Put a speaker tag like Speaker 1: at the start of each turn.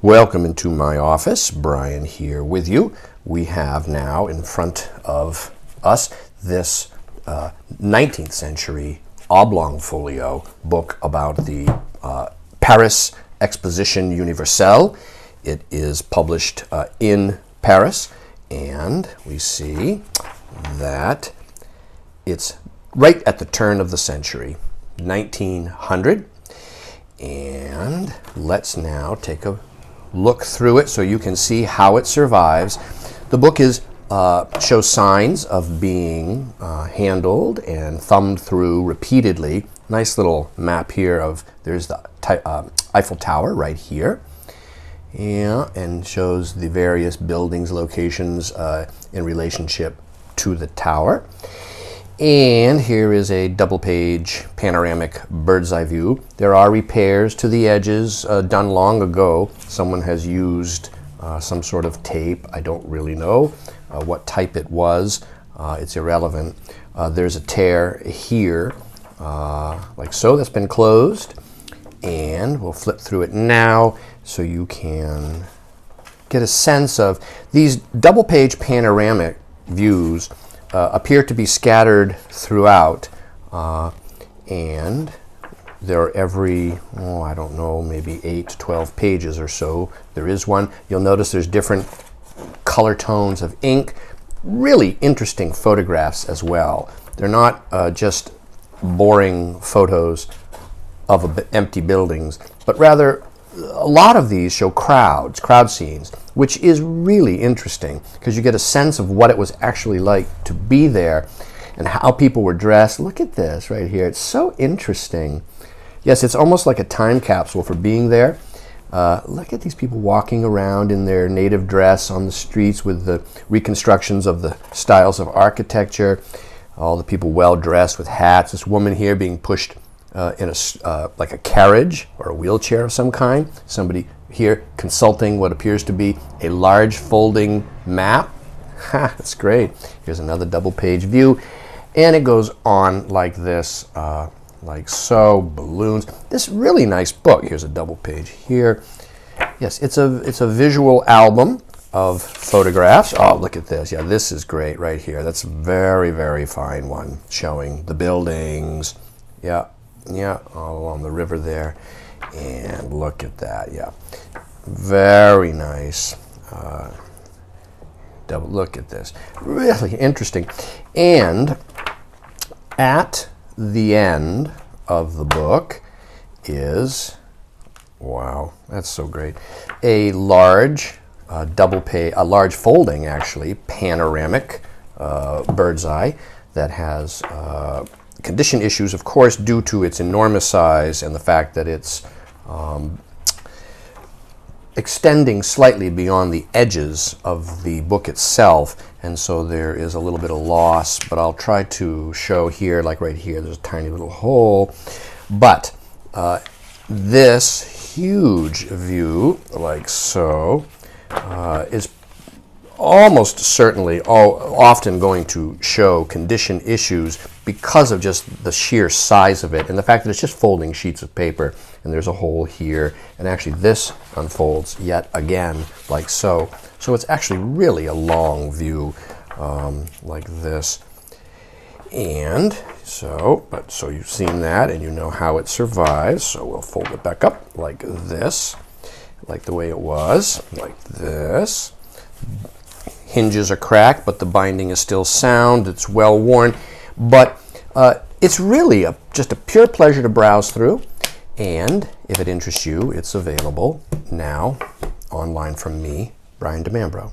Speaker 1: Welcome into my office. Brian here with you. We have now in front of us this 19th century Oblong folio book about the Paris Exposition Universelle. It is published in Paris, and we see that it's right at the turn of the century, 1900. And let's now take a look through it so you can see how it survives. The book shows signs of being handled and thumbed through repeatedly. Nice little map here of, there's the Eiffel Tower right here. Yeah, and shows the various buildings, locations in relationship to the tower. And here is a double-page panoramic bird's eye view. There are repairs to the edges done long ago. Someone has used some sort of tape. I don't really know what type it was. It's irrelevant. There's a tear here, like so, that's been closed. And we'll flip through it now so you can get a sense of these double-page panoramic views. Appear to be scattered throughout, and they're every, I don't know, maybe 8 to 12 pages or so. There is one. You'll notice there's different color tones of ink. Really interesting photographs as well. They're not just boring photos of empty buildings, but rather a lot of these show crowd scenes, which is really interesting because you get a sense of what it was actually like to be there and how people were dressed. Look at this right here. It's so interesting. Yes, it's almost like a time capsule for being there. Look at these people walking around in their native dress on the streets with the reconstructions of the styles of architecture. All the people well dressed with hats. This woman here being pushed in like a carriage or a wheelchair of some kind. Somebody here consulting what appears to be a large folding map. Ha, that's great. Here's another double-page view, and it goes on like this, like so. Balloons. This really nice book. Here's a double page here. Yes, it's a visual album of photographs. Oh, look at this. Yeah, this is great right here. That's a very, very fine one showing the buildings. Yeah. Yeah, all along the river there. And look at that, yeah. Very nice. Look at this. Really interesting. And at the end of the book is, wow, that's so great, a large a large folding, actually, panoramic bird's eye that has condition issues, of course, due to its enormous size and the fact that it's extending slightly beyond the edges of the book itself, and so there is a little bit of loss, but I'll try to show here, like right here, there's a tiny little hole. But this huge view, like so, is almost certainly often going to show condition issues because of just the sheer size of it and the fact that it's just folding sheets of paper, and there's a hole here, and actually this unfolds yet again like so. So it's actually really a long view, like this. And so you've seen that and you know how it survives, so we'll fold it back up like this, like the way it was, like this. Hinges are cracked, but the binding is still sound. It's well worn, but it's really just a pure pleasure to browse through. And if it interests you, it's available now online from me, Brian DeMambro.